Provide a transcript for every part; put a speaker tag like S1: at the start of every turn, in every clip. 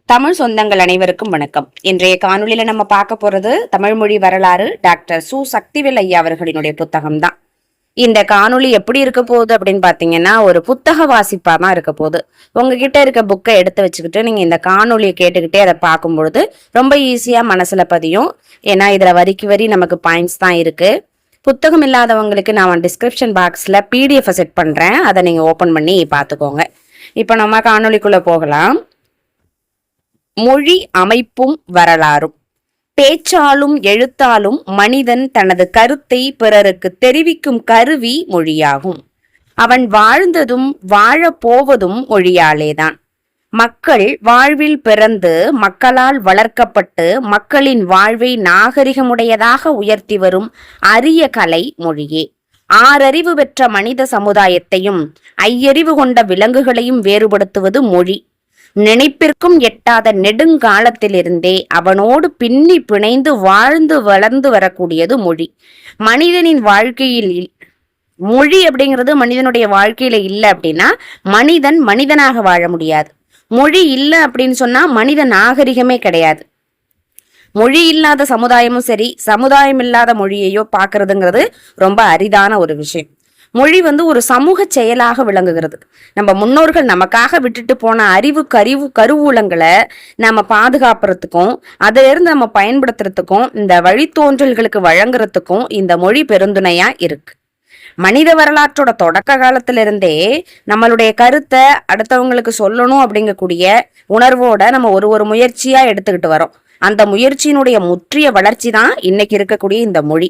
S1: தமிழ் சொந்தங்கள் அனைவருக்கும் வணக்கம். இன்றைய காணொலியில நம்ம பார்க்க போறது தமிழ் மொழி வரலாறு டாக்டர் சு சக்திவேல் ஐயா அவர்களினுடைய புத்தகம் தான். இந்த காணொலி எப்படி இருக்க போகுது அப்படின்னு பாத்தீங்கன்னா, ஒரு புத்தக வாசிப்பா தான் இருக்க போகுது. உங்ககிட்ட இருக்க புக்கை எடுத்து வச்சுக்கிட்டு நீங்க இந்த காணொலியை கேட்டுக்கிட்டே அதை பார்க்கும் பொழுது ரொம்ப ஈஸியா மனசுல பதியும். ஏன்னா இதுல வரிக்கு வரி நமக்கு பாயிண்ட்ஸ் தான் இருக்கு. புத்தகம் இல்லாதவங்களுக்கு நான் டிஸ்கிரிப்ஷன் பாக்ஸ்ல PDF செட் பண்றேன், அதை நீங்க ஓபன் பண்ணி பார்த்துக்கோங்க. இப்ப நம்ம காணொலிக்குள்ள போகலாம். மொழி அமைப்பும் வரலாறும். பேச்சாலும் எழுத்தாலும் மனிதன் தனது கருத்தை பிறருக்கு தெரிவிக்கும் கருவி மொழியாகும். அவன் வாழ்ந்ததும் வாழப்போவதும் மொழியாலேதான். மக்கள் வாழ்வில் பிறந்து மக்களால் வளர்க்கப்பட்டு மக்களின் வாழ்வை நாகரிகமுடையதாக உயர்த்தி வரும் அரிய கலை மொழியே. ஆறறிவு பெற்ற மனித சமுதாயத்தையும் ஐயறிவு கொண்ட விலங்குகளையும் வேறுபடுத்துவது மொழி. நினைப்பிற்கும் எட்டாத நெடுங்காலத்திலிருந்தே அவனோடு பின்னி பிணைந்து வாழ்ந்து வளர்ந்து வரக்கூடியது மொழி. மனிதனின் வாழ்க்கையில் மொழி அப்படிங்கிறது மனிதனுடைய வாழ்க்கையில இல்லை அப்படின்னா மனிதன் மனிதனாக வாழ முடியாது. மொழி இல்லை அப்படின்னு சொன்னா மனித நாகரிகமே கிடையாது. மொழி இல்லாத சமுதாயமும் சரி, சமுதாயம் இல்லாத மொழியையோ பார்க்கறதுங்கிறது ரொம்ப அரிதான ஒரு விஷயம். மொழி ஒரு சமூக செயலாக விளங்குகிறது. நம்ம முன்னோர்கள் நமக்காக விட்டுட்டு போன கருவூலங்களை நம்ம பாதுகாப்புறதுக்கும் அதிலிருந்து நம்ம பயன்படுத்துறதுக்கும் இந்த வழித்தோன்றல்களுக்கு வழங்குறதுக்கும் இந்த மொழி பெருந்துணையா இருக்கு. மனித வரலாற்றோட தொடக்க காலத்திலிருந்தே நம்மளுடைய கருத்தை அடுத்தவங்களுக்கு சொல்லணும் அப்படிங்கக்கூடிய உணர்வோட நம்ம ஒரு முயற்சியா எடுத்துக்கிட்டு வரோம். அந்த முயற்சியினுடைய முற்றிய வளர்ச்சி தான் இன்னைக்கு இருக்கக்கூடிய இந்த மொழி.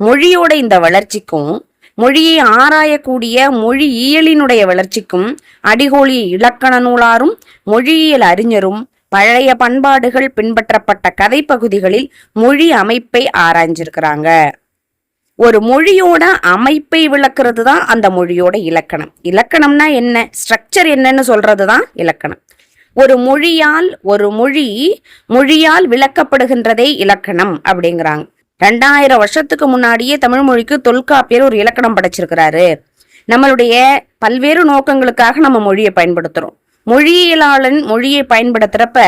S1: மொழியோட இந்த வளர்ச்சிக்கும் மொழியை ஆராயக்கூடிய மொழியியலினுடைய வளர்ச்சிக்கும் அடிகோலி இலக்கண நூலாரும் மொழியியல் அறிஞரும் பழைய பண்பாடுகள் பின்பற்றப்பட்ட கதை பகுதிகளில் மொழி அமைப்பை ஆராய்ஞ்சிருக்கிறாங்க. ஒரு மொழியோட அமைப்பை விளக்குறது தான் அந்த மொழியோட இலக்கணம். இலக்கணம்னா என்ன, ஸ்ட்ரக்சர் என்னன்னு சொல்றது தான் இலக்கணம். ஒரு மொழியால் விளக்கப்படுகின்றதே இலக்கணம் அப்படிங்கிறாங்க. 2000 வருஷத்துக்கு முன்னாடியே தமிழ் மொழிக்கு தொல்காப்பியர் ஒரு இலக்கணம் படைச்சிருக்கிறாரு. நம்மளுடைய பல்வேறு நோக்கங்களுக்காக நம்ம மொழியை பயன்படுத்துறோம். மொழியியலாளன் மொழியை பயன்படுத்துறப்ப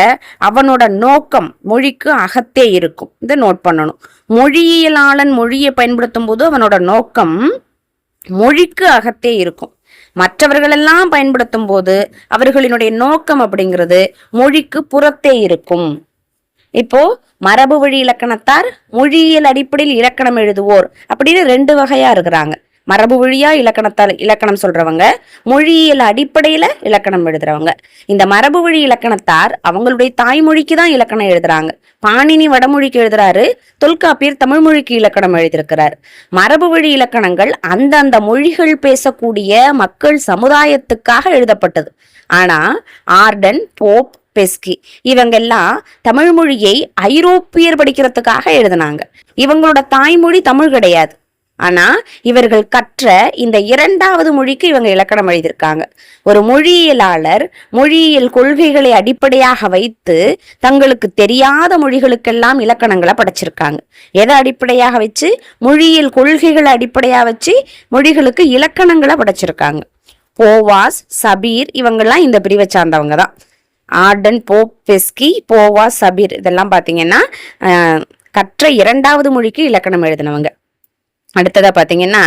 S1: அவனோட நோக்கம் மொழிக்கு அகத்தே இருக்கும். இதை நோட் பண்ணணும். மொழியியலாளன் மொழியை பயன்படுத்தும் போது அவனோட நோக்கம் மொழிக்கு அகத்தே இருக்கும். மற்றவர்களெல்லாம் பயன்படுத்தும் போது அவர்களினுடைய நோக்கம் அப்படிங்கிறது மொழிக்கு புறத்தே இருக்கும். இப்போ மரபு வழி இலக்கணத்தார், மொழியியல் அடிப்படையில் இலக்கணம் எழுதுவோர் அப்படின்னு 2 வகையா இருக்கிறாங்க. மரபு வழியா இலக்கணம் சொல்றவங்க, மொழியியல் அடிப்படையில இலக்கணம் எழுதுறவங்க. இந்த மரபு வழி இலக்கணத்தார் அவங்களுடைய தாய்மொழிக்கு தான் இலக்கணம் எழுதுறாங்க. பாணினி வடமொழிக்கு எழுதுறாரு, தொல்காப்பியர் தமிழ் மொழிக்கு இலக்கணம் எழுதியிருக்கிறார். மரபு வழி இலக்கணங்கள் அந்தந்த மொழிகள் பேசக்கூடிய மக்கள் சமுதாயத்துக்காக எழுதப்பட்டது. ஆனா ஆர்டன், போப், பெஸ்கி இவங்கெல்லாம் தமிழ் மொழியை ஐரோப்பியர் படிக்கிறதுக்காக எழுதினாங்க. இவங்களோட தாய்மொழி தமிழ் கிடையாது. ஆனா இவர்கள் கற்ற இந்த 2வது மொழிக்கு இவங்க இலக்கணம் எழுதியிருக்காங்க. ஒரு மொழியியலாளர் மொழியியல் கொள்கைகளை அடிப்படையாக வைத்து தங்களுக்கு தெரியாத மொழிகளுக்கெல்லாம் இலக்கணங்களை படைச்சிருக்காங்க. எதை அடிப்படையாக வச்சு? மொழியியல் கொள்கைகளை அடிப்படையாக வச்சு மொழிகளுக்கு இலக்கணங்களை படைச்சிருக்காங்க. போவாஸ், சபீர் இவங்கெல்லாம் இந்த பிரிவை சார்ந்தவங்க தான். ஆர்டன், போப், பெஸ்கி, போவாஸ், சபீர் இதெல்லாம் பாத்தீங்கன்னா கற்ற 2வது மொழிக்கு இலக்கணம் எழுதினவங்க. அடுத்ததா பாத்தீங்கன்னா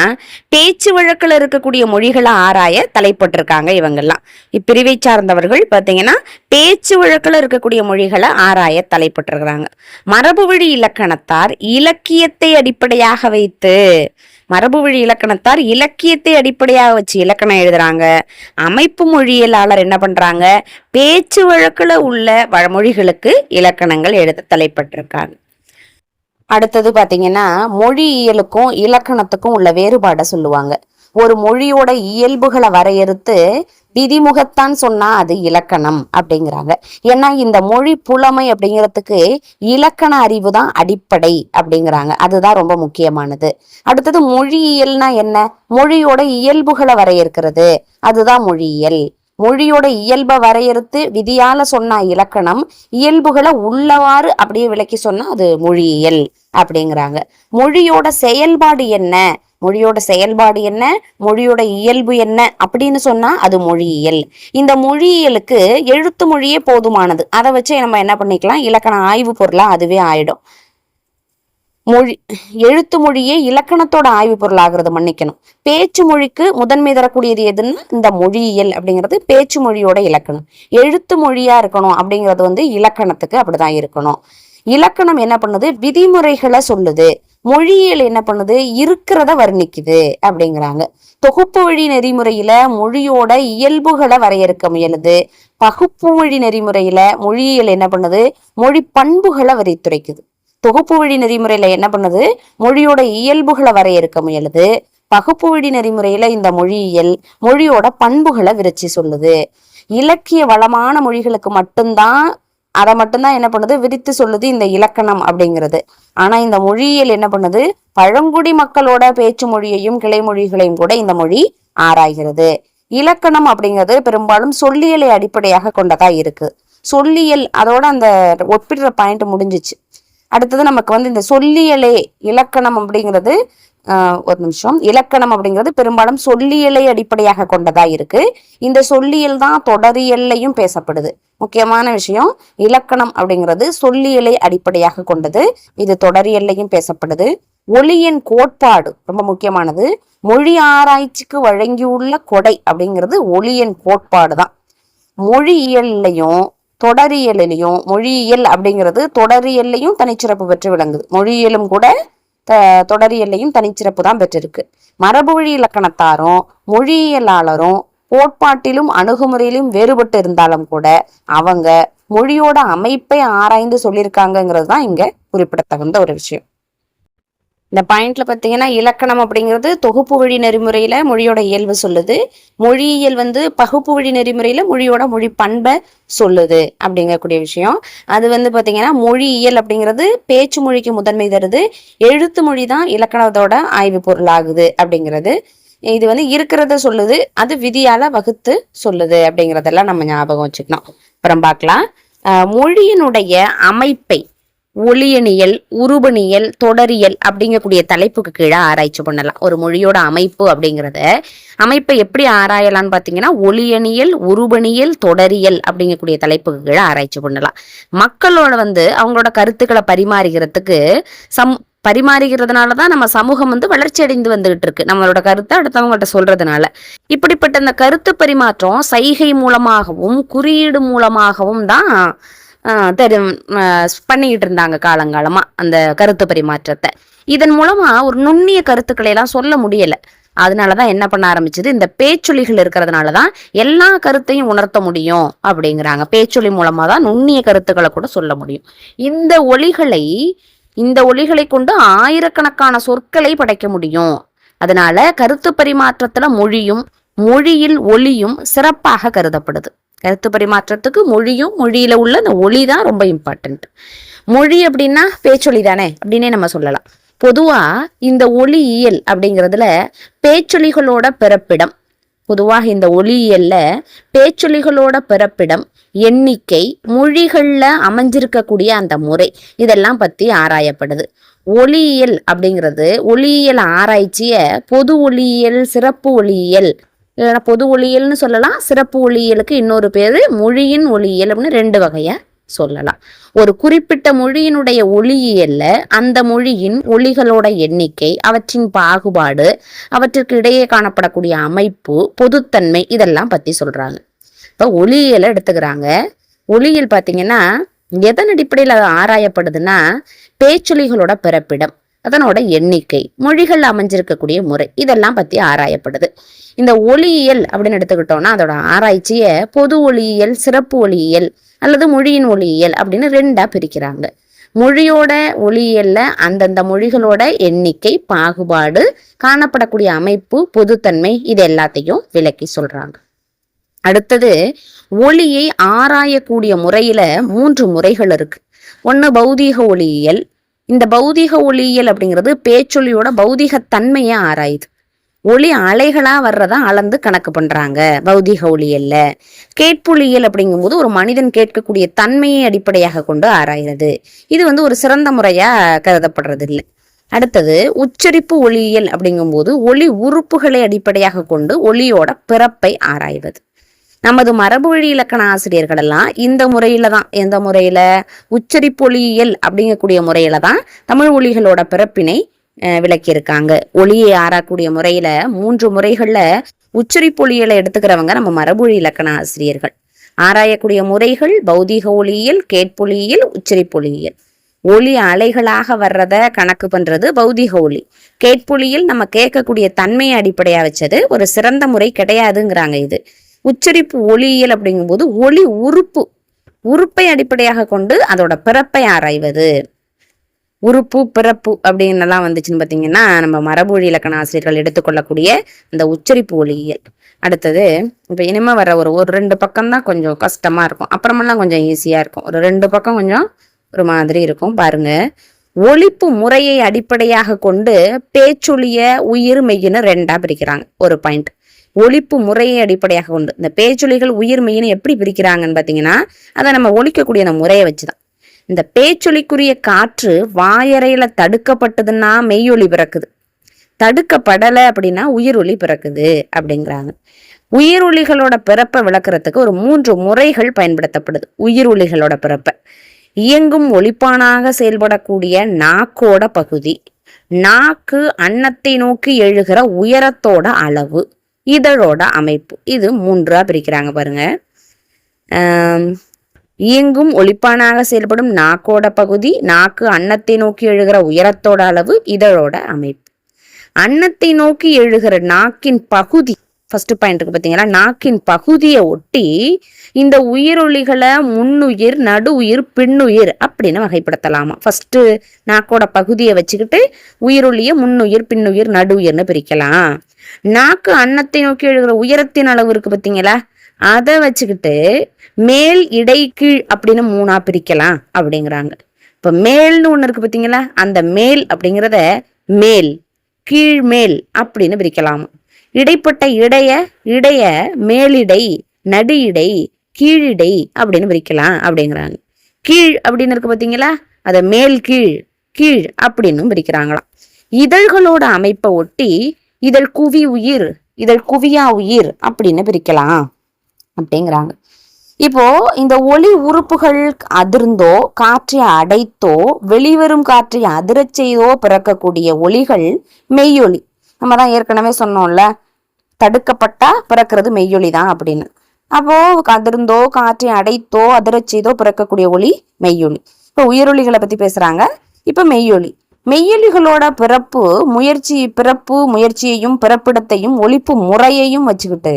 S1: பேச்சு வழக்கில் இருக்கக்கூடிய மொழிகளை ஆராய தலைப்பட்டிருக்காங்க. இவங்கெல்லாம் இப்பிரிவை சார்ந்தவர்கள் பாத்தீங்கன்னா பேச்சு வழக்கில் இருக்கக்கூடிய மொழிகளை ஆராய தலைப்பட்டிருக்கிறாங்க. மரபு வழி இலக்கணத்தார் இலக்கியத்தை அடிப்படையாக வைத்து இலக்கியத்தை அடிப்படையாக வச்சு இலக்கணம் எழுதுறாங்க. அமைப்பு மொழியியலாளர் என்ன பண்றாங்க? பேச்சு வழக்குல உள்ள மொழிகளுக்கு இலக்கணங்கள் எழுத தலைப்பட்டிருக்காங்க. அடுத்தது பாத்தீங்கன்னா மொழியியலுக்கும் இலக்கணத்துக்கும் உள்ள வேறுபாடை சொல்லுவாங்க. ஒரு மொழியோட இயல்புகளை வரையறுத்து விதிமுகத்தான் சொன்னா அது இலக்கணம் அப்படிங்கிறாங்க. ஏன்னா இந்த மொழி புலமை அப்படிங்கிறதுக்கு இலக்கண அறிவு தான் அடிப்படை அப்படிங்கிறாங்க. அதுதான் ரொம்ப முக்கியமானது. அடுத்தது மொழியியல்னா என்ன? மொழியோட இயல்புகளை வரையறுக்கிறது, அதுதான் மொழியியல். மொழியோட இயல்பை வரையறுத்து விதியால சொன்னா இலக்கணம், இயல்புகளை உள்ளவாறு அப்படியே விளக்கி சொன்னா அது மொழியியல் அப்படிங்கிறாங்க. மொழியோட செயல்பாடு என்ன? மொழியோட செயல்பாடு என்ன, மொழியோட இயல்பு என்ன அப்படின்னு சொன்னா அது மொழியியல். இந்த மொழியியலுக்கு எழுத்து மொழியே போதுமானது. அதை வச்சு நம்ம என்ன பண்ணிக்கலாம், இலக்கண ஆய்வு பொருளா அதுவே ஆயிடும். எழுத்து மொழியே இலக்கணத்தோட ஆய்வு பொருள் ஆகிறது, மன்னிக்கணும். பேச்சு மொழிக்கு முதன்மை தரக்கூடியது எதுன்னு இந்த மொழியியல் அப்படிங்கிறது பேச்சு மொழியோட இலக்கணம். எழுத்து மொழியா இருக்கணும் அப்படிங்கிறது இலக்கணத்துக்கு அப்படிதான் இருக்கணும். இலக்கணம் என்ன பண்ணுது, விதிமுறைகளை சொல்லுது. மொழியியல் என்ன பண்ணுது, இருக்கிறத வர்ணிக்குது அப்படிங்கிறாங்க. தொகுப்பு வழி நெறிமுறையில மொழியோட இயல்புகளை வரையறுக்க முயலுது. பகுப்பு வழி நெறிமுறையில மொழியியல் என்ன பண்ணுது, மொழி பண்புகளை வரைத்துரைக்குது. தொகுப்பு வழி நெறிமுறையில என்ன பண்ணுது, மொழியோட இயல்புகளை வரையறுக்க முயலுது. பகுப்பு வழி நெறிமுறையில இந்த மொழியியல் மொழியோட பண்புகளை விரிச்சு சொல்லுது. இலக்கிய வளமான மொழிகளுக்கு மட்டும்தான் அதை மட்டும்தான் என்ன பண்ணுது, விரித்து சொல்லுது இந்த இலக்கணம் அப்படிங்கிறது. ஆனா இந்த மொழியியல் என்ன பண்ணுது, பழங்குடி மக்களோட பேச்சு மொழியையும் கிளை மொழிகளையும் கூட இந்த மொழி ஆராய்கிறது. இலக்கணம் அப்படிங்கிறது பெரும்பாலும் சொல்லியலை அடிப்படையாக கொண்டதா இருக்கு. சொல்லியல் அதோட அந்த ஒப்பிடுற பாயிண்ட் முடிஞ்சிச்சு. அடுத்தது நமக்கு இந்த சொல்லியலே இலக்கணம் அப்படிங்கிறது ஒரு நிமிஷம், இலக்கணம் அப்படிங்கிறது பெரும்பாலும் சொல்லியலை அடிப்படையாக கொண்டதா இருக்கு. இந்த சொல்லியல் தான் தொடரியல்லையும் பேசப்படுது. முக்கியமான விஷயம், இலக்கணம் அப்படிங்கிறது சொல்லியலை அடிப்படையாக கொண்டது, இது தொடரியல்லையும் பேசப்படுது. ஒளியின் கோட்பாடு ரொம்ப முக்கியமானது. மொழி ஆராய்ச்சிக்கு வழங்கியுள்ள கொடை அப்படிங்கிறது ஒளியின் கோட்பாடு தான். மொழியியல்லையும் தொடரியலையும், மொழியியல் அப்படிங்கிறது தொடரியல்லையும் தனிச்சிறப்பு பெற்று விளங்குது. மொழியியலும் கூட தொடரியல்லையும் தனிச்சிறப்பு தான் பெற்றிருக்கு. மரபு வழி இலக்கணத்தாரும் மொழியியலாளரும் கோட்பாட்டிலும் அணுகுமுறையிலும் வேறுபட்டு இருந்தாலும் கூட அவங்க மொழியோட அமைப்பை ஆராய்ந்து சொல்லியிருக்காங்கிறது தான் இங்க குறிப்பிடத்தகுந்த ஒரு விஷயம். இந்த பாயிண்ட்ல பார்த்தீங்கன்னா, இலக்கணம் அப்படிங்கிறது தொகுப்பு வழி நெறிமுறையில மொழியோட இயல்பு சொல்லுது. மொழியியல் பகுப்பு வழி நெறிமுறையில மொழியோட மொழி பண்பை சொல்லுது அப்படிங்கக்கூடிய விஷயம். அது பார்த்தீங்கன்னா, மொழியியல் அப்படிங்கிறது பேச்சு மொழிக்கு முதன்மை தருது. எழுத்து மொழி தான் இலக்கணத்தோட ஆய்வு பொருள் ஆகுது அப்படிங்கிறது. இது இருக்கிறத சொல்லுது, அது விதியால வகுத்து சொல்லுது அப்படிங்கிறதெல்லாம் நம்ம ஞாபகம் வச்சுக்கணும். அப்புறம் பார்க்கலாம், மொழியினுடைய அமைப்பை ஒளியணியல், உருபணியல், தொடரியல் அப்படிங்கக்கூடிய தலைப்புக்கு கீழே ஆராய்ச்சி பண்ணலாம். ஒரு மொழியோட அமைப்பு அப்படிங்கிறத அமைப்பை எப்படி ஆராயலாம்னு பார்த்தீங்கன்னா, ஒளியணியல், உருபணியல், தொடரியல் அப்படிங்கக்கூடிய தலைப்புக்கு கீழே ஆராய்ச்சி பண்ணலாம். மக்களோட அவங்களோட கருத்துக்களை பரிமாறுகிறதுனாலதான் நம்ம சமூகம் வளர்ச்சி அடைந்து வந்துகிட்டு இருக்கு. நம்மளோட கருத்தை அடுத்தவங்கள்ட்ட சொல்றதுனால. இப்படிப்பட்ட அந்த கருத்து பரிமாற்றம் சைகை மூலமாகவும் குறியீடு மூலமாகவும் தான் பண்ணிக்கிட்டு இருந்தாங்க காலங்காலமா அந்த கருத்து பரிமாற்றத்தை. இதன் மூலமா ஒரு நுண்ணிய கருத்துக்களை எல்லாம் சொல்ல முடியல. அதனாலதான் என்ன பண்ண ஆரம்பிச்சது, இந்த பேச்சொலிகள் இருக்கிறதுனாலதான் எல்லா கருத்தையும் உணர்த்த முடியும் அப்படிங்கிறாங்க. பேச்சொலி மூலமா தான் நுண்ணிய கருத்துக்களை கூட சொல்ல முடியும். இந்த ஒலிகளை கொண்டு ஆயிரக்கணக்கான சொற்களை படைக்க முடியும். அதனால கருத்து பரிமாற்றத்துல மொழியில் ஒலியும் சிறப்பாக கருதப்படுது. கருத்து பரிமாற்றத்துக்கு மொழியும் மொழியில உள்ள அந்த ஒளி தான் ரொம்ப இம்பார்ட்டன்ட். மொழி அப்படின்னா பேச்சொலி தானே அப்படின்னே நம்ம சொல்லலாம். பொதுவா இந்த ஒளியியல் அப்படிங்கிறதுல பேச்சொலிகளோட பிறப்பிடம், பொதுவாக இந்த ஒளியியல்ல பேச்சொலிகளோட பிறப்பிடம், எண்ணிக்கை, மொழிகள்ல அமைஞ்சிருக்கக்கூடிய அந்த முறை, இதெல்லாம் பத்தி ஆராயப்படுது. ஒளியியல் அப்படிங்கிறது ஒளியியல் ஆராய்ச்சிய பொது ஒளியியல், சிறப்பு ஒளியியல், இல்லைன்னா பொது ஒளியியல்னு சொல்லலாம். சிறப்பு ஒளியியலுக்கு இன்னொரு பேரு மொழியின் ஒளியியல் அப்படின்னு 2 வகையா சொல்லலாம். ஒரு குறிப்பிட்ட மொழியினுடைய ஒளியியல்ல அந்த மொழியின் ஒலிகளோட எண்ணிக்கை, அவற்றின் பாகுபாடு, அவற்றிற்கு இடையே காணப்படக்கூடிய அமைப்பு, பொதுத்தன்மை, இதெல்லாம் பத்தி சொல்றாங்க. இப்போ ஒளியியலை எடுத்துக்கிறாங்க. ஒளியியல் பார்த்தீங்கன்னா எதன் அடிப்படையில் அது ஆராயப்படுதுன்னா, பேச்சொலிகளோட பிறப்பிடம், அதனோட எண்ணிக்கை, மொழிகள் அமைஞ்சிருக்கக்கூடிய முறை, இதெல்லாம் பத்தி ஆராயப்படுது. இந்த ஒளியியல் அப்படின்னு எடுத்துக்கிட்டோம்னா அதோட ஆராய்ச்சிய பொது ஒளியியல், சிறப்பு ஒளியியல் அல்லது மொழியின் ஒளியியல் அப்படின்னு 2ஆ பிரிக்கிறாங்க. மொழியோட ஒளியியல்ல அந்தந்த மொழிகளோட எண்ணிக்கை, பாகுபாடு, காணப்படக்கூடிய அமைப்பு, பொதுத்தன்மை, இது எல்லாத்தையும் விளக்கி சொல்றாங்க. அடுத்தது, ஒளியை ஆராயக்கூடிய முறையில 3 முறைகள் இருக்கு. ஒண்ணு பௌதீக ஒளியியல். இந்த பௌதீக ஒளியியல் அப்படிங்கிறது பேச்சொலியோட பௌதீக தன்மையை ஆராயுது. ஒளி அலைகளா வர்றதா அளந்து கணக்கு பண்றாங்க பௌதீக ஒளியியல்ல. கேட்பொலியியல் அப்படிங்கும்போது ஒரு மனிதன் கேட்கக்கூடிய தன்மையை அடிப்படையாக கொண்டு ஆராய்கிறது. இது ஒரு சிறந்த முறையா கருதப்படுறது இல்லை. அடுத்தது உச்சரிப்பு ஒலியியல் அப்படிங்கும்போது ஒலி உறுப்புகளை அடிப்படையாக கொண்டு ஒலியோட பிறப்பை ஆராய்வது. நமது மரபு வழி இலக்கண ஆசிரியர்கள் எல்லாம் இந்த முறையில தான், எந்த முறையில, உச்சரிப்பு ஒலியியல் அப்படிங்கக்கூடிய முறையில தான் தமிழ் ஒலிகளோட பிறப்பினை விளக்கியிருக்காங்க. ஒலியை ஆராயக்கூடிய முறையில 3 முறைகள்ல உச்சரிப்பு ஒலியலை எடுத்துக்கிறவங்க நம்ம மரபுவழி இலக்கண ஆசிரியர்கள். ஆராயக்கூடிய முறைகள் பௌதீக ஒலியியல், கேட்பொலியியல், உச்சரிப்பொலியியல். ஒலி அலைகளாக வர்றத கணக்கு பண்றது பௌதீக ஒலி. கேட்பொலியில் நம்ம கேட்கக்கூடிய தன்மையை அடிப்படையா வச்சது ஒரு சிறந்த முறை கிடையாதுங்கிறாங்க. இது உச்சரிப்பு ஒலியியல் அப்படிங்கும்போது ஒலி உறுப்பை அடிப்படையாக கொண்டு அதோட பிறப்பை ஆராய்வது. உறுப்பு பிறப்பு அப்படின்னு எல்லாம் வந்துச்சுன்னு பார்த்தீங்கன்னா நம்ம மரபுவழி இலக்கண ஆசிரியர்கள் எடுத்துக்கொள்ளக்கூடிய இந்த உச்சரிப்பு ஒலியியல். அடுத்தது இப்போ இனிமே வர ஒரு 2 பக்கம் தான் கொஞ்சம் கஷ்டமா இருக்கும், அப்புறமெல்லாம் கொஞ்சம் ஈஸியா இருக்கும். ஒரு 2 பக்கம் கொஞ்சம் ஒரு மாதிரி இருக்கும் பாருங்க. ஒலிப்பு முறையை அடிப்படையாக கொண்டு பேச்சொலிய உயிர் மெய்யின்னு 2ஆ பிரிக்கிறாங்க. ஒரு பாயிண்ட். ஒலிப்பு முறையை அடிப்படையாக கொண்டு இந்த பேச்சொலிகள் உயிர் மெய்யின்னு எப்படி பிரிக்கிறாங்கன்னு பார்த்தீங்கன்னா அதை நம்ம ஒலிக்கக்கூடிய அந்த முறையை வச்சுதான். இந்த பேச்சொலிக்குரிய காற்று வாயறையில தடுக்கப்பட்டதுன்னா மெய்யொலி பிறக்குது, தடுக்கப்படலை அப்படின்னா உயிர் ஒலி பிறக்குது அப்படிங்கிறாங்க. உயிர் ஒலிகளோட பிறப்பை விளக்குறதுக்கு ஒரு 3 முறைகள் பயன்படுத்தப்படுது. உயிர் ஒலிகளோட பிறப்பை இயங்கும் ஒலிப்பானாக செயல்படக்கூடிய நாக்கோட பகுதி, நாக்கு அன்னத்தை நோக்கி எழுகிற உயரத்தோட அளவு, இதழோட அமைப்பு, இது 3ஆ பிரிக்கிறாங்க பாருங்க. இயங்கும் ஒலிப்பானாக செயல்படும் நாக்கோட பகுதி, நாக்கு அன்னத்தை நோக்கி எழுகிற உயரத்தோட அளவு, இதழோட அமைப்பு. அன்னத்தை நோக்கி எழுகிற நாக்கின் பகுதி, ஃபர்ஸ்ட் பாயிண்ட் இருக்கு பார்த்தீங்களா, நாக்கின் பகுதியை ஒட்டி இந்த உயிரொலிகளை முன்னுயிர், நடு உயிர், பின்னுயிர் அப்படின்னு வகைப்படுத்தலாமா. ஃபர்ஸ்ட் நாக்கோட பகுதியை வச்சுக்கிட்டு உயிரொலிய முன்னுயிர், பின்னுயிர், நடு உயிர்னு பிரிக்கலாம். நாக்கு அன்னத்தை நோக்கி எழுகிற உயரத்தின் அளவு இருக்கு பார்த்தீங்களா, அதை வச்சுக்கிட்டு மேல், இடை, கீழ் அப்படின்னு 3ஆ பிரிக்கலாம் அப்படிங்கிறாங்க. இப்ப மேல்னு ஒண்ணு இருக்கு பார்த்தீங்களா, அந்த மேல் அப்படிங்கிறத மேல், கீழ், மேல் அப்படின்னு பிரிக்கலாம். இடைப்பட்ட இடைய மேலிடை, நடு இடை, கீழிடை அப்படின்னு பிரிக்கலாம் அப்படிங்கிறாங்க. கீழ் அப்படின்னு இருக்கு பார்த்தீங்களா, அதை மேல், கீழ், கீழ் அப்படின்னு பிரிக்கிறாங்களாம். இதழ்களோட அமைப்பை ஒட்டி இதழ் குவி உயிர், இதழ் குவியா உயிர் அப்படின்னு பிரிக்கலாம் அப்படிங்கிறாங்க. இப்போ இந்த ஒலி உறுப்புகள் அதிர்ந்தோ காற்றை அடைத்தோ வெளிவரும் காற்றை அதிரச் செய்தோ பிறக்கக்கூடிய ஒலிகள் மெய்யொலி. நம்ம தான் ஏற்கனவே சொன்னோம்ல, தடுக்கப்பட்டா பிறக்கிறது மெய்யொலி தான் அப்படின்னு. அப்போ அதிர்ந்தோ காற்றை அடைத்தோ அதிரச் செய்தோ பிறக்கக்கூடிய ஒலி மெய்யொலி. இப்போ உயிரொலிகளை பத்தி பேசுறாங்க. இப்ப மெய்யொலி, மெய்யொலிகளோட பிறப்பு முயற்சியையும் பிறப்பிடத்தையும் ஒலிப்பு முறையையும் வச்சுக்கிட்டு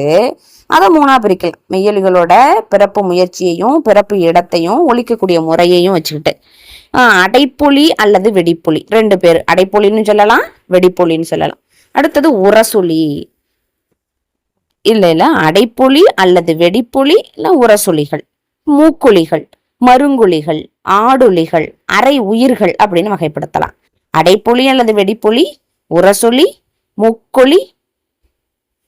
S1: அதை 3ஆ பிரிக்கலாம். மெய்யொலிகளோட பிறப்பு முயற்சியையும் பிறப்பு இடத்தையும் ஒலிக்கக்கூடிய முறையையும் வச்சுக்கிட்டு அடைப்பொலி அல்லது வெடிப்பொலி 2 பேர், அடைப்பொலின்னு சொல்லலாம், வெடிப்பொலின்னு சொல்லலாம். அடுத்தது உரசொலி, இல்ல அடைப்பொலி அல்லது வெடிப்பொலி, இல்ல உரசொலிகள், மூக்கொலிகள், மருங்கொலிகள், ஆடொலிகள், அரை உயிர்கள் அப்படின்னு வகைப்படுத்தலாம். அடைப்பொலி அல்லது வெடிப்பொலி, உரசொலி, முக்கொலி,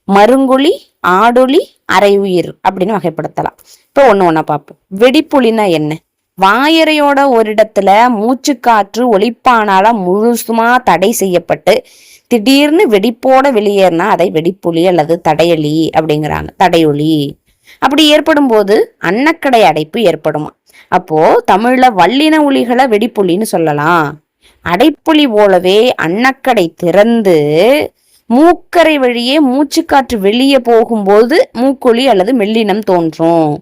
S1: மருங்கொலி, ஆடொலி, அரை உயிர் அப்படின்னு வகைப்படுத்தலாம். இப்போ ஒண்ணா பார்ப்போம். வெடிப்பொலினா என்ன? வாயறையோட ஒரு இடத்துல மூச்சு காற்று ஒலிப்பானால முழுசுமா தடை செய்யப்பட்டு திடீர்னு வெடிப்போட வெளியேறினா அதை வெடிப்பொலி அல்லது தடையொலி அப்படிங்கிறாங்க. தடையொலி அப்படி ஏற்படும் போது அன்னக்கடை அடைப்பு ஏற்படுமா. அப்போ தமிழ்ல வல்லின ஒலிகளை வெடிப்பொலின்னு சொல்லலாம். அடைப்பொலி போலவே அன்னக்கடை திறந்து மூக்கரை வழியே மூச்சுக்காற்று வெளியே போகும்போது மூக்கொலி அல்லது மெல்லினம் தோன்றும்.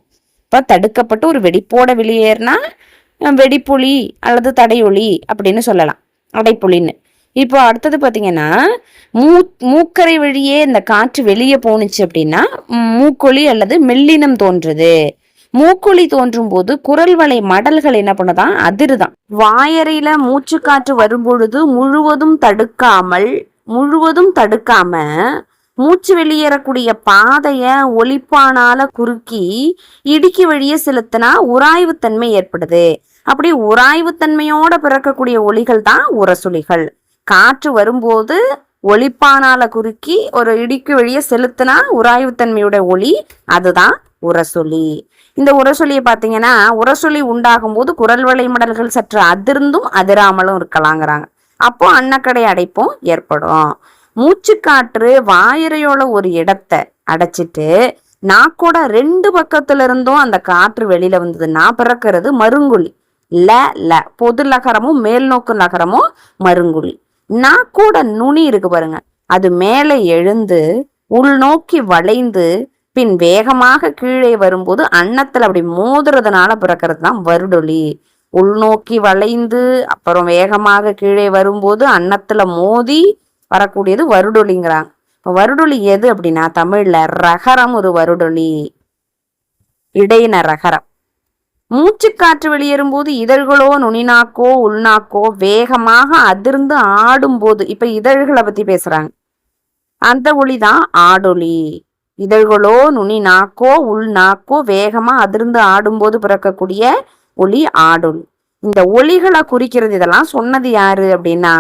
S1: இப்ப தடுக்கப்பட்டு ஒரு வெடிப்போட வெளியேறினா வெடிப்பொலி அல்லது தடையொலி அப்படின்னு சொல்லலாம், அடைப்பொலின்னு. இப்போ அடுத்தது பாத்தீங்கன்னா மூக்கரை வழியே இந்த காற்று வெளியே போனுச்சு அப்படின்னா மூக்கொலி அல்லது மெல்லினம் தோன்றுது. மூக்கொலி தோன்றும் போது குரல் வளை மடல்கள் என்ன பண்ணுதான், அதிருதான். வாயறையில மூச்சு காற்று வரும்பொழுது முழுவதும் தடுக்காம மூச்சு வெளியேறக்கூடிய பாதைய ஒலிப்பானால குறுக்கி இடுக்கி வழியே செலுத்தினா உராய்வுத்தன்மை ஏற்படுது. அப்படி உராய்வுத்தன்மையோட பிறக்கக்கூடிய ஒலிகள் தான் உரசொலிகள். காற்று வரும்போது ஒலிப்பானால குறுக்கி ஒரு இடுக்கி வழியே செலுத்தினா உராய்வுத்தன்மையோட ஒலி, அதுதான் உரசொலி. இந்த உரசொலியை பார்த்தீங்கன்னா உரசொலி உண்டாகும் போது குரல் வளை மடல்கள் சற்று அதிர்ந்தும் அதிராமலும் இருக்கலாங்கிறாங்க. அப்போ அன்னக்கடை அடைப்பும் ஏற்படும். மூச்சுக்காற்று வாயுரையோட ஒரு இடத்தை அடைச்சிட்டு நாக்கோட 2 பக்கத்துல இருந்தும் அந்த காற்று வெளியில வந்ததுன்னா பிறக்கிறது மருங்குழி. ல பொது லகரமும் மேல் நோக்கு நகரமும் மருங்குழி. நாக்கோட நுனி இருக்கு பாருங்க, அது மேலே எழுந்து உள்நோக்கி வளைந்து பின் வேகமாக கீழே வரும்போது அன்னத்துல அப்படி மோதுறதுனால பிறக்கிறது தான் வருடொலி. உள்நோக்கி வளைந்து அப்புறம் வேகமாக கீழே வரும்போது அன்னத்துல மோதி வரக்கூடியது வருடொலிங்கிறாங்க. வருடொலி எது அப்படின்னா தமிழ்ல ரகரம் ஒரு வருடொலி, இடையின ரகரம். மூச்சுக்காற்று வெளியேறும் போது இதழ்களோ நுனிநாக்கோ உள்நாக்கோ வேகமாக அதிர்ந்து ஆடும் போது, இப்ப இதழ்களை பத்தி பேசுறாங்க, அந்த ஒளிதான் ஆடொலி. இதழ்களோ நுனி நாக்கோ உள்நாக்கோ வேகமா அதிர்ந்து ஆடும்போது பிறக்கக்கூடிய ஒளி ஆடொலி. இந்த ஒளிகளை குறிக்கிறது இதெல்லாம் சொன்னது யாரு அப்படின்னா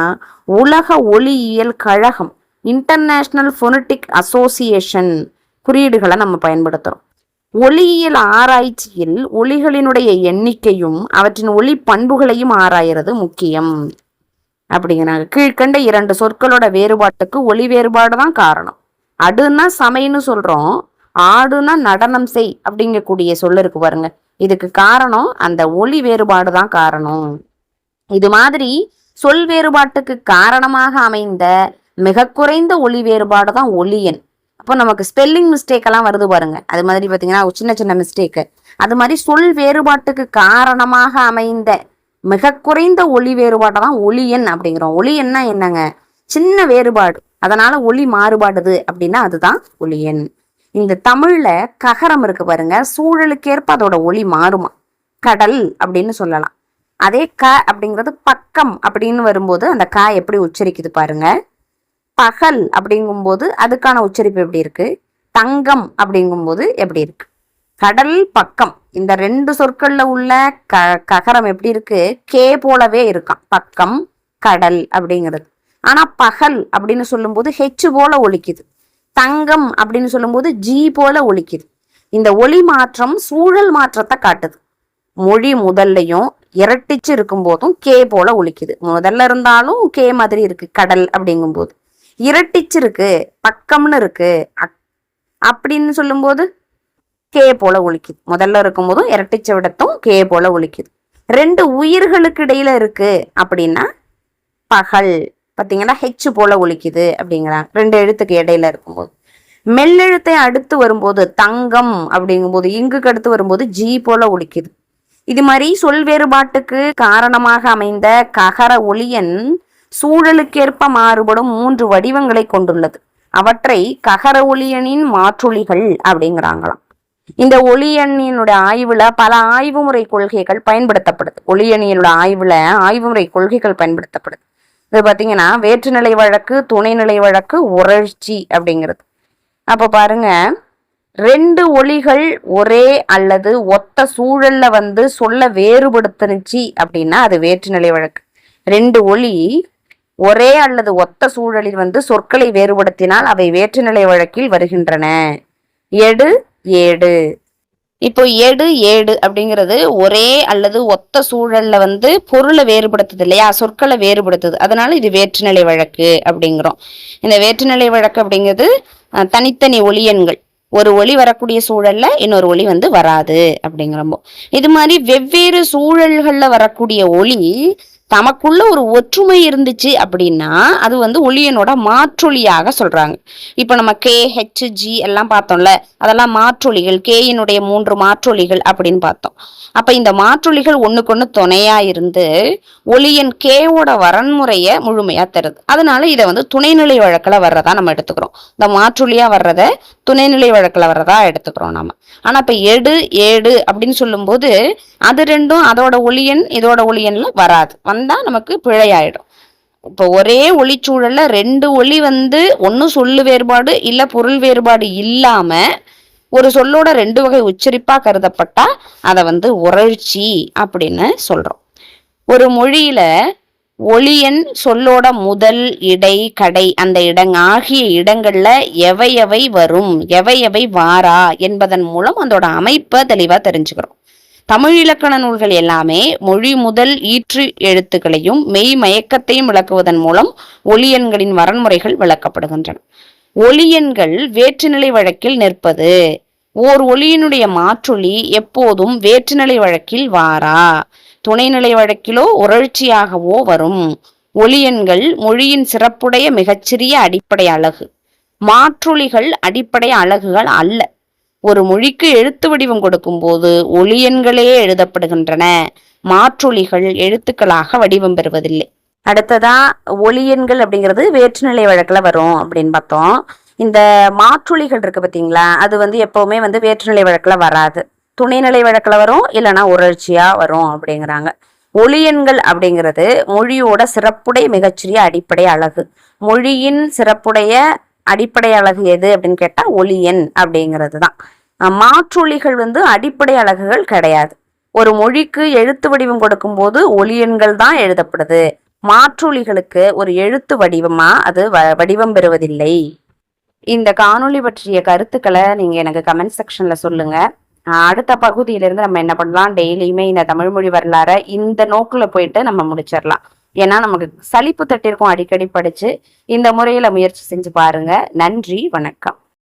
S1: உலக ஒளியியல் கழகம், இன்டர்நேஷனல் ஃபோனடிக் அசோசியேஷன் குறியீடுகளை நம்ம பயன்படுத்துறோம். ஒளியியல் ஆராய்ச்சியில் ஒளிகளினுடைய எண்ணிக்கையும் அவற்றின் ஒளி பண்புகளையும் ஆராயறது முக்கியம் அப்படிங்கிறாங்க. கீழ்கண்ட 2 சொற்களோட வேறுபாட்டுக்கு ஒளி வேறுபாடு தான் காரணம். அடுன்னா சமைன்னு சொல்றோம், ஆடுனா நடனம் செய் அப்படிங்கக்கூடிய சொல்ல இருக்கு பாருங்க. இதுக்கு காரணம் அந்த ஒளி வேறுபாடு தான் காரணம். இது மாதிரி சொல் வேறுபாட்டுக்கு காரணமாக அமைந்த மிக குறைந்த ஒளி வேறுபாடு தான் ஒளியன். அப்போ நமக்கு ஸ்பெல்லிங் மிஸ்டேக் எல்லாம் வருது பாருங்க, அது மாதிரி பார்த்தீங்கன்னா சின்ன சின்ன மிஸ்டேக்கு. அது மாதிரி சொல் வேறுபாட்டுக்கு காரணமாக அமைந்த மிக குறைந்த ஒளி வேறுபாட்டை தான் ஒளியன் அப்படிங்கிறோம். ஒளியன்னா என்னங்க, சின்ன வேறுபாடு, அதனால ஒளி மாறுபாடுது அப்படின்னா அதுதான் ஒளியன். இந்த தமிழ்ல ககரம் இருக்கு பாருங்க, சூழலுக்கேற்ப அதோட ஒளி மாறுமா. கடல் அப்படின்னு சொல்லலாம். அதே க அப்படிங்கிறது பக்கம் அப்படின்னு வரும்போது அந்த க எப்படி உச்சரிக்குது பாருங்க. பகல் அப்படிங்கும்போது அதுக்கான உச்சரிப்பு எப்படி இருக்கு, தங்கம் அப்படிங்கும்போது எப்படி இருக்கு. கடல் பக்கம் இந்த 2 சொற்கள்ல உள்ள ககரம் எப்படி இருக்கு, கே போலவே இருக்கான் பக்கம் கடல் அப்படிங்கிறது. ஆனா பகல் அப்படின்னு சொல்லும்போது ஹெச் போல ஒலிக்குது, தங்கம் அப்படின்னு சொல்லும்போது ஜி போல ஒலிக்குது. இந்த ஒலி மாற்றம் சூழல் மாற்றத்தை காட்டுது. மொழி முதல்லையும் இரட்டிச்சு இருக்கும் போதும் கே போல ஒலிக்குது. முதல்ல இருந்தாலும் கே மாதிரி இருக்கு கடல் அப்படிங்கும் போது, இரட்டிச்சு இருக்கு பக்கம்னு இருக்கு அப்படின்னு சொல்லும் போது கே போல ஒலிக்குது. முதல்ல இருக்கும் போதும் இரட்டிச்ச விடத்தும் கே போல ஒலிக்குது. 2 உயிர்களுக்கு இடையில இருக்கு அப்படின்னா பகல் பார்த்தீங்கன்னா ஹெச் போல ஒலிக்குது அப்படிங்கிறாங்க, 2 எழுத்துக்கு இடையில இருக்கும்போது. மெல்லெழுத்தை அடுத்து வரும்போது தங்கம் அப்படிங்கும்போது இங்குக்கு அடுத்து வரும்போது ஜி போல ஒலிக்குது. இது மாதிரி சொல் வேறுபாட்டுக்கு காரணமாக அமைந்த ககர ஒளியன் சூழலுக்கேற்ப மாறுபடும் 3 வடிவங்களை கொண்டுள்ளது. அவற்றை ககர ஒளியனின் மாற்றொலிகள் அப்படிங்கிறாங்களாம். இந்த ஒளியணியினுடைய ஆய்வுல பல ஆய்வுமுறை கொள்கைகள் பயன்படுத்தப்படுது. ஒளியணியினோட ஆய்வுல ஆய்வுமுறை கொள்கைகள் பயன்படுத்தப்படுது. இது பார்த்தீங்கன்னா வேற்றுநிலை வழக்கு, துணைநிலை வழக்கு, உறழ்ச்சி அப்படிங்கிறது. அப்ப பாருங்க, 2 ஒளிகள் ஒரே அல்லது ஒத்த சூழல்ல சொல்ல வேறுபடுத்துனுச்சு அப்படின்னா அது வேற்றுநிலை வழக்கு. 2 ஒளி ஒரே அல்லது ஒத்த சூழலில் சொற்களை வேறுபடுத்தினால் அவை வேற்றுநிலை வழக்கில் வருகின்றன. எடு ஏடு. இப்போ எடு ஏடு அப்படிங்கிறது ஒரே அல்லது ஒத்த சூழல்ல பொருளை வேறுபடுத்துது இல்லையா, சொற்களை வேறுபடுத்துது, அதனால இது வேற்றுநிலை வழக்கு அப்படிங்கிறோம். இந்த வேற்றுநிலை வழக்கு அப்படிங்கிறது தனித்தனி ஒளியன்கள், ஒரு ஒளி வரக்கூடிய சூழல்ல இன்னொரு ஒளி வராது அப்படிங்கிறப்போ. இது மாதிரி வெவ்வேறு சூழல்கள்ல வரக்கூடிய ஒளி தமக்குள்ள ஒரு ஒற்றுமை இருந்துச்சு அப்படின்னா அது ஒளியனோட மாற்றொலியாக சொல்றாங்க. இப்ப நம்ம கே ஹெச் ஜி எல்லாம் பார்த்தோம்ல, அதெல்லாம் மாற்றொலிகள், கேயினுடைய 3 மாற்றொலிகள் அப்படின்னு பார்த்தோம். அப்ப இந்த மாற்றொலிகள் ஒண்ணுக்கொண்ணு துணையா இருந்து ஒளியன் கேவோட வரன்முறைய முழுமையா தருது. அதனால இதை துணைநிலை வழக்குல வர்றதா நம்ம எடுத்துக்கிறோம். இந்த மாற்றொலியா வர்றத துணைநிலை வழக்குல வர்றதா எடுத்துக்கிறோம் நாம. ஆனா இப்ப எடு ஏடு அப்படின்னு சொல்லும் போது அது 2ம் அதோட ஒளியன் இதோட ஒளியன்ல வராது, வந்தா நமக்கு பிழையாயிடும். இப்போ ஒரே ஒளிச்சூழல்ல 2 ஒளி ஒன்னு சொல்லு வேறுபாடு இல்ல பொருள் வேறுபாடு இல்லாம ஒரு சொல்லோட 2 வகை உச்சரிப்பா கருதப்பட்டா அதை உறழ்ச்சி அப்படின்னு சொல்றோம். ஒரு மொழியில ஒளியன் சொல்லோட முதல் இடை கடை அந்த ஆகிய இடங்கள்ல எவை வரும் எவை வாரா என்பதன் மூலம் அதோட அமைப்பை தெளிவா தெரிஞ்சுக்கிறோம். தமிழ் இலக்கண நூல்கள் எல்லாமே மொழி முதல் ஈற்று எழுத்துக்களையும் மெய் மயக்கத்தையும் விளக்குவதன் மூலம் ஒலியன்களின் வரன்முறைகள் விளக்கப்படுகின்றன. ஒலியன்கள் வேற்றுநிலை வழக்கில் நிற்பது. ஓர் ஒலியினுடைய மாற்றொலி எப்போதும் வேற்றுநிலை வழக்கில் வாரா, துணைநிலை வழக்கிலோ உறழ்ச்சியாகவோ வரும். ஒலியன்கள் மொழியின் சிறப்புடைய மிகச்சிறிய அடிப்படை அலகு. மாற்றொலிகள் அடிப்படை அலகுகள் அல்ல. ஒரு மொழிக்கு எழுத்து வடிவம் கொடுக்கும் போது ஒலியன்களே எழுதப்படுகின்றன. மாற்றொலிகள் எழுத்துக்களாக வடிவம் பெறுவதில்லை. அடுத்ததா ஒலியன்கள் அப்படிங்கிறது வேற்றுநிலை வழக்குல வரும் அப்படின்னு பார்த்தோம். இந்த மாற்றொலிகள் இருக்கு பார்த்தீங்களா, அது எப்பவுமே வேற்றுநிலை வழக்குல வராது, துணைநிலை வழக்குல வரும், இல்லைன்னா உறழ்ச்சியா வரும் அப்படிங்கிறாங்க. ஒலியன்கள் அப்படிங்கிறது மொழியோட சிறப்புடைய மிகச்சிறிய அடிப்படை அலகு. மொழியின் சிறப்புடைய அடிப்படை அலகு எது அப்படின்னு கேட்டா ஒலியன் அப்படிங்கிறது தான். மாற்றொலிகள் அடிப்படை அலகுகள் கிடையாது. ஒரு மொழிக்கு எழுத்து வடிவம் கொடுக்கும் போது ஒலியன்கள் தான் எழுதப்படுது. மாற்றொலிகளுக்கு ஒரு எழுத்து வடிவமா அது வடிவம் பெறுவதில்லை. இந்த காணொளி பற்றிய கருத்துக்களை நீங்க எனக்கு கமெண்ட் செக்ஷன்ல சொல்லுங்க. அடுத்த பகுதியிலிருந்து நம்ம என்ன பண்ணலாம், டெய்லியுமே இந்த தமிழ் மொழி வரலாற இந்த நோக்குல போயிட்டு நம்ம முடிச்சிடலாம். ஏன்னா நமக்கு சலிப்பு தட்டிருக்கும் அடிக்கடி படிச்சு. இந்த முறையில முயற்சி செஞ்சு பாருங்க. நன்றி, வணக்கம்.